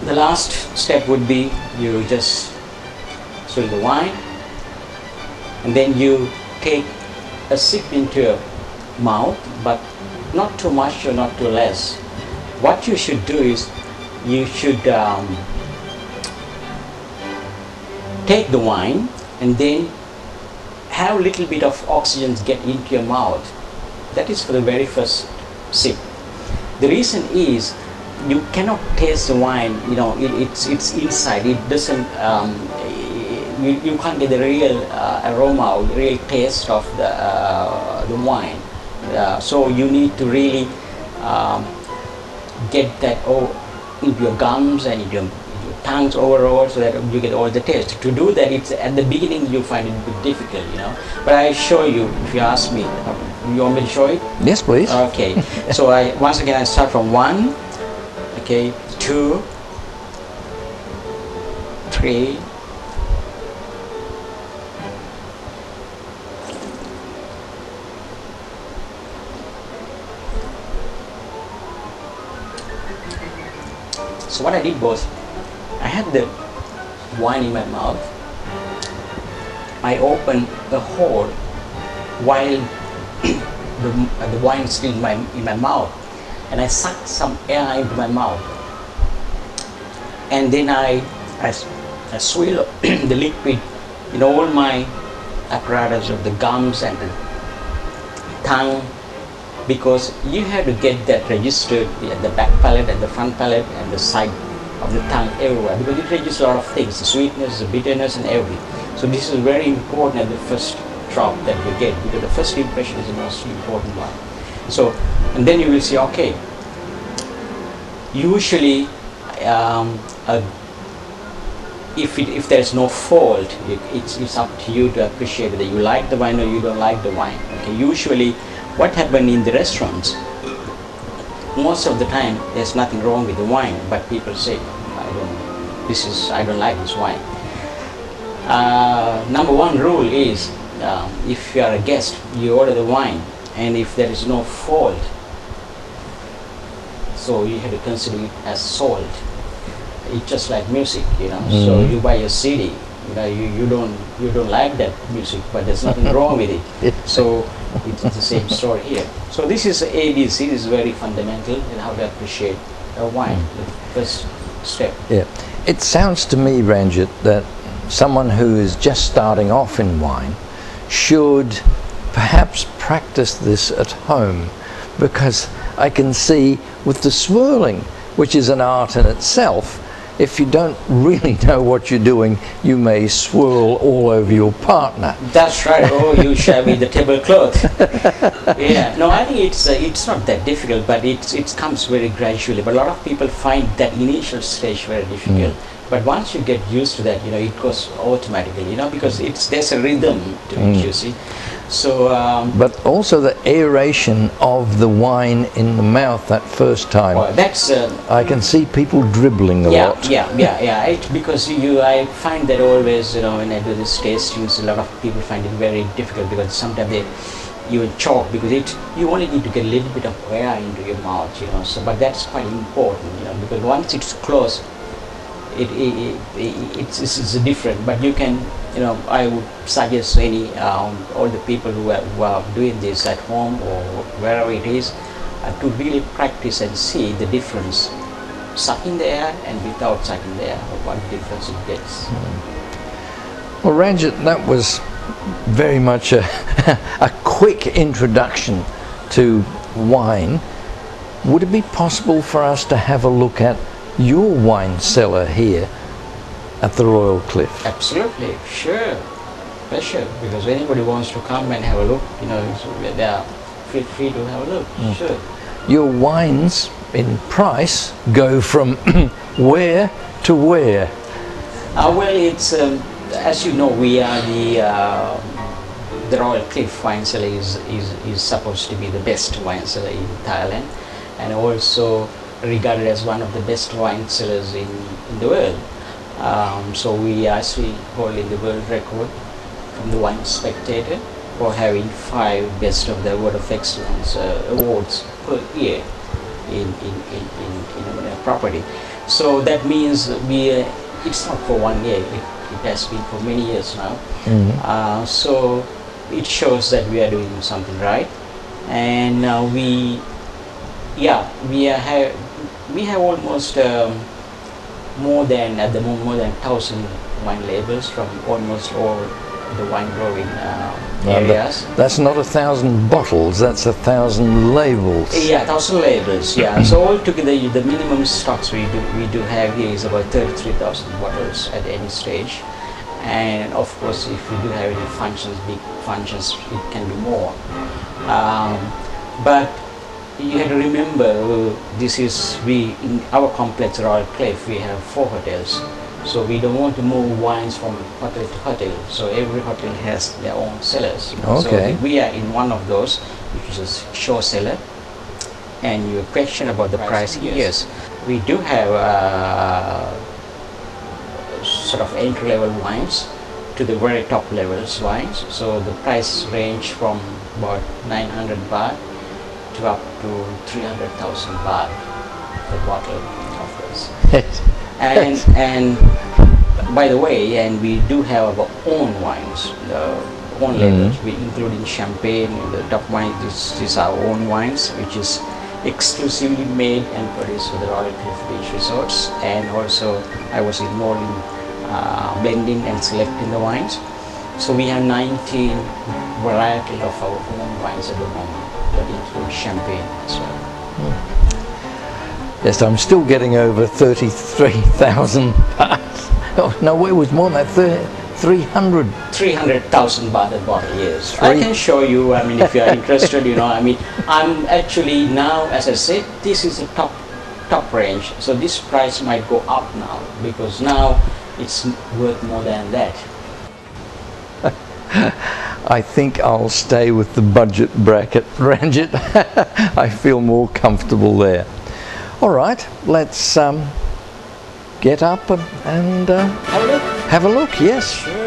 the last step would be you just swill the wine, and then you take a sip into your mouth, but not too much or not too less. What you should do is you should take the wine and then have a little bit of oxygen get into your mouth. That is for the very first sip. The reason is you cannot taste the wine, it's inside, it doesn't, you can't get the real aroma or real taste of the wine. So you need to really get that into your gums and into your tongues overall, so that you get all the taste. To do that, it's at the beginning you find it a bit difficult, but I show you. If you ask me, you want me to show it? Yes, please. Okay. So once again I start from 1, okay, 2, 3, 4. So what I did was, I had the wine in my mouth. I opened the hole while the wine is still in my mouth, and I sucked some air into my mouth, and then I swallow the liquid in all my apparatus of the gums and the tongue, because you have to get that registered at the back palate and the front palate and the side of the tongue, everywhere, because it registers a lot of things, the sweetness, the bitterness, and everything. So this is very important at the first drop that you get, because the first impression is the most important one. So, and then you will see, okay, usually if there is no fault, it's up to you to appreciate whether you like the wine or you don't like the wine. Okay, usually what happens in the restaurants, most of the time there's nothing wrong with the wine, but people say, I don't like this wine. Number one rule is, if you are a guest, you order the wine, and if there is no fault, so you have to consider it as salt. It's just like music, So you buy a CD, you don't like that music, but there's nothing wrong with it. So it's the same story here. So this is ABC. This is very fundamental in how to appreciate a wine. The first step. Yeah, it sounds to me, Ranjith, that someone who is just starting off in wine should perhaps practice this at home, because I can see with the swirling, which is an art in itself, if you don't really know what you're doing, you may swirl all over your partner. That's right. Oh, you share with the tablecloth. Yeah. No, I think it's not that difficult, but it comes very gradually. But a lot of people find that initial stage very difficult. But once you get used to that, it goes automatically, because there's a rhythm to it, you see. So, but also the aeration of the wine in the mouth that first time. Well, that's. I can see people dribbling a lot. Yeah. Because I find that always, when I do this tastings, a lot of people find it very difficult, because sometimes they even choke, because you only need to get a little bit of air into your mouth, So, but that's quite important, because once it's closed, it's different. But you can, I would suggest all the people who are doing this at home or wherever it is, to really practice and see the difference, sucking the air and without sucking the air, what difference it gets. Well, Ranjith, that was very much a quick introduction to wine. Would it be possible for us to have a look at your wine cellar here at the Royal Cliff? Absolutely, sure, pleasure. Because anybody wants to come and have a look, they are feel free to have a look. Sure. Your wines in price go from where to where? Well, it's as you know, we are the Royal Cliff wine cellar is supposed to be the best wine cellar in Thailand, and also regarded as one of the best wine cellars in the world. So we actually hold in the world record from the Wine Spectator for having 5 Best of the Award of Excellence awards per year in a property. So that means it's not for 1 year, it has been for many years now. So it shows that we are doing something right. And we have almost more than, at the moment, more than 1,000 wine labels from almost all the wine growing areas. That's not 1,000 bottles, that's 1,000 labels. Yeah, 1,000 labels. Yeah. So altogether, the minimum stocks we do have here is about 33,000 bottles at any stage. And of course, if we do have any functions, big functions, it can be more. But you have to remember, in our complex Royal Cliff, we have 4 hotels. So we don't want to move wines from hotel to hotel. So every hotel has their own cellars. Okay. So we are in one of those, which is a shore cellar. And your question about the price, yes, we do have sort of entry-level wines to the very top levels wines. So the price range from about 900 baht to up to 300,000 baht per bottle, of course. and by the way, and we do have our own wines, own labels, including champagne, the top wine. These are our own wines, which is exclusively made and produced for the Royal Cliff Beach Resorts. And also, I was involved in blending and selecting the wines. So we have 19 varieties of our own wines at the moment, that include champagne as well. Yes, I'm still getting over 33,000 baht. Oh, no, it was more than that, 300,000 baht a bottle, yes. I can show you, I mean, if you are interested, you know, I mean, I'm actually now, as I said, this is a top range. So this price might go up now, because now it's worth more than that. I think I'll stay with the budget bracket, Ranjith. I feel more comfortable there. All right, let's get up and Have a look. have a look, yes. Sure.